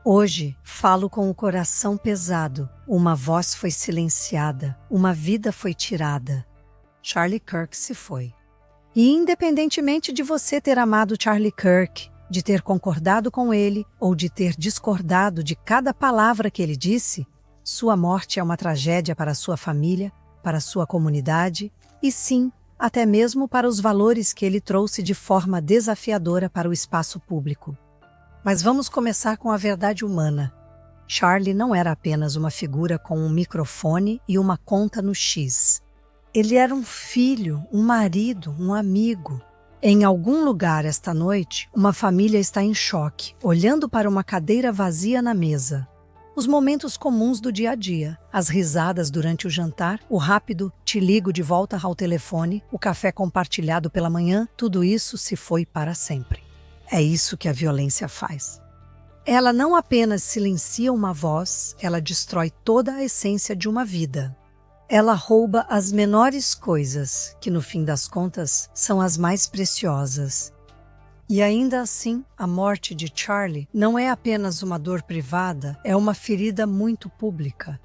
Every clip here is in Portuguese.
Hoje falo com o coração pesado. Uma voz foi silenciada, uma vida foi tirada. Charlie Kirk se foi. E independentemente de você ter amado Charlie Kirk, de ter concordado com ele ou de ter discordado de cada palavra que ele disse, sua morte é uma tragédia para sua família, para sua comunidade e sim, até mesmo para os valores que ele trouxe de forma desafiadora para o espaço público. Mas vamos começar com a verdade humana. Charlie não era apenas uma figura com um microfone e uma conta no X. Ele era um filho, um marido, um amigo. Em algum lugar esta noite, uma família está em choque, olhando para uma cadeira vazia na mesa. Os momentos comuns do dia a dia, as risadas durante o jantar, o rápido "te ligo de volta" ao telefone, o café compartilhado pela manhã, tudo isso se foi para sempre. É isso que a violência faz. Ela não apenas silencia uma voz, ela destrói toda a essência de uma vida. Ela rouba as menores coisas, que no fim das contas são as mais preciosas. E ainda assim, a morte de Charlie não é apenas uma dor privada, é uma ferida muito pública.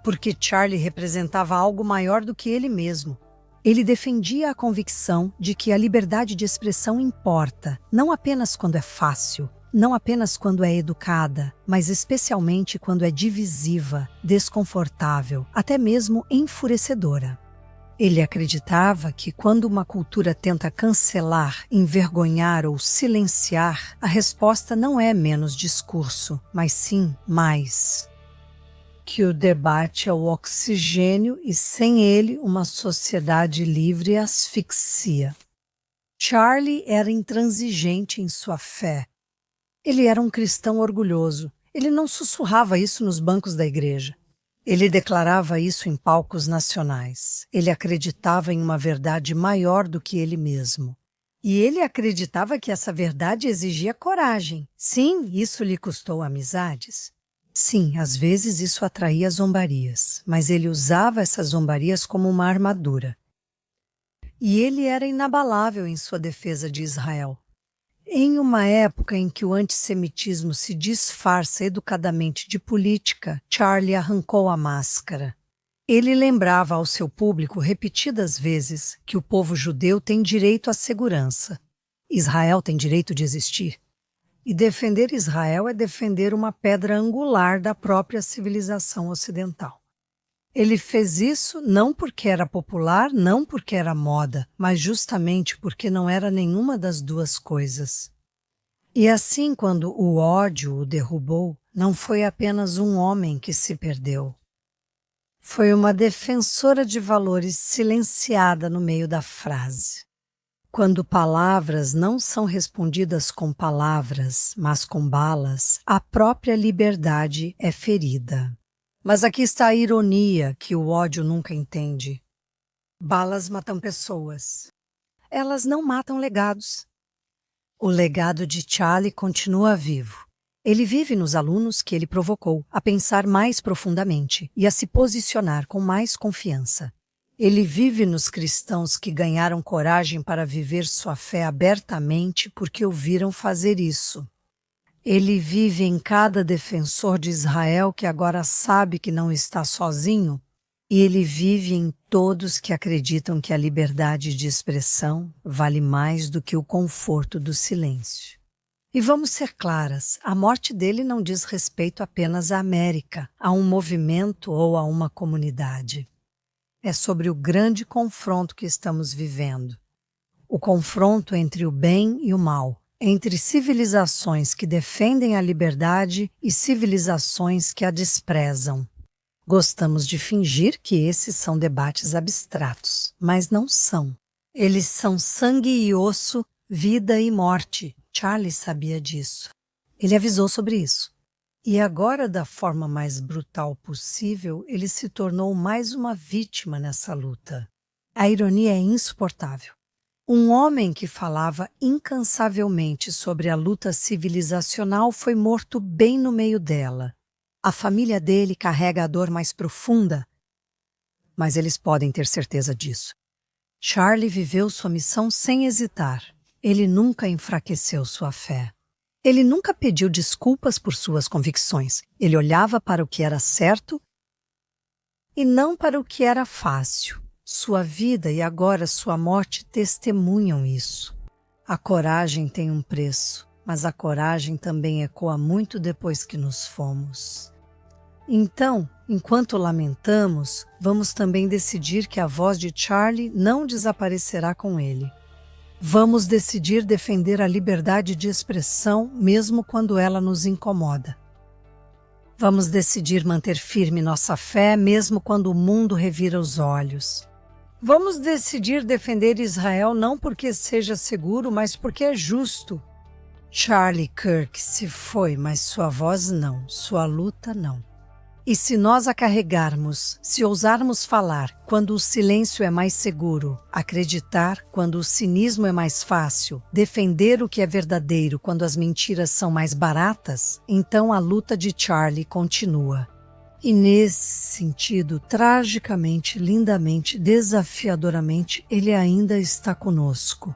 Porque Charlie representava algo maior do que ele mesmo. Ele defendia a convicção de que a liberdade de expressão importa, não apenas quando é fácil, não apenas quando é educada, mas especialmente quando é divisiva, desconfortável, até mesmo enfurecedora. Ele acreditava que quando uma cultura tenta cancelar, envergonhar ou silenciar, a resposta não é menos discurso, mas sim mais. Que o debate é o oxigênio e sem ele uma sociedade livre asfixia. Charlie era intransigente em sua fé. Ele era um cristão orgulhoso. Ele não sussurrava isso nos bancos da igreja. Ele declarava isso em palcos nacionais. Ele acreditava em uma verdade maior do que ele mesmo. E ele acreditava que essa verdade exigia coragem. Sim, isso lhe custou amizades. Sim, às vezes isso atraía zombarias, mas ele usava essas zombarias como uma armadura. E ele era inabalável em sua defesa de Israel. Em uma época em que o antissemitismo se disfarça educadamente de política, Charlie arrancou a máscara. Ele lembrava ao seu público repetidas vezes que o povo judeu tem direito à segurança. Israel tem direito de existir. E defender Israel é defender uma pedra angular da própria civilização ocidental. Ele fez isso não porque era popular, não porque era moda, mas justamente porque não era nenhuma das duas coisas. E assim, quando o ódio o derrubou, não foi apenas um homem que se perdeu. Foi uma defensora de valores silenciada no meio da frase. Quando palavras não são respondidas com palavras, mas com balas, a própria liberdade é ferida. Mas aqui está a ironia que o ódio nunca entende. Balas matam pessoas. Elas não matam legados. O legado de Charlie continua vivo. Ele vive nos alunos que ele provocou a pensar mais profundamente e a se posicionar com mais confiança. Ele vive nos cristãos que ganharam coragem para viver sua fé abertamente porque o viram fazer isso. Ele vive em cada defensor de Israel que agora sabe que não está sozinho, e ele vive em todos que acreditam que a liberdade de expressão vale mais do que o conforto do silêncio. E vamos ser claras, a morte dele não diz respeito apenas à América, a um movimento ou a uma comunidade. É sobre o grande confronto que estamos vivendo. O confronto entre o bem e o mal, entre civilizações que defendem a liberdade e civilizações que a desprezam. Gostamos de fingir que esses são debates abstratos, mas não são. Eles são sangue e osso, vida e morte. Charlie sabia disso. Ele avisou sobre isso. E agora, da forma mais brutal possível, ele se tornou mais uma vítima nessa luta. A ironia é insuportável. Um homem que falava incansavelmente sobre a luta civilizacional foi morto bem no meio dela. A família dele carrega a dor mais profunda, mas eles podem ter certeza disso. Charlie viveu sua missão sem hesitar. Ele nunca enfraqueceu sua fé. Ele nunca pediu desculpas por suas convicções. Ele olhava para o que era certo e não para o que era fácil. Sua vida e agora sua morte testemunham isso. A coragem tem um preço, mas a coragem também ecoa muito depois que nos fomos. Então, enquanto lamentamos, vamos também decidir que a voz de Charlie não desaparecerá com ele. Vamos decidir defender a liberdade de expressão mesmo quando ela nos incomoda. Vamos decidir manter firme nossa fé mesmo quando o mundo revira os olhos. Vamos decidir defender Israel não porque seja seguro, mas porque é justo. Charlie Kirk se foi, mas sua voz não, sua luta não. E se nós a carregarmos, se ousarmos falar quando o silêncio é mais seguro, acreditar quando o cinismo é mais fácil, defender o que é verdadeiro quando as mentiras são mais baratas, então a luta de Charlie continua. E nesse sentido, tragicamente, lindamente, desafiadoramente, ele ainda está conosco.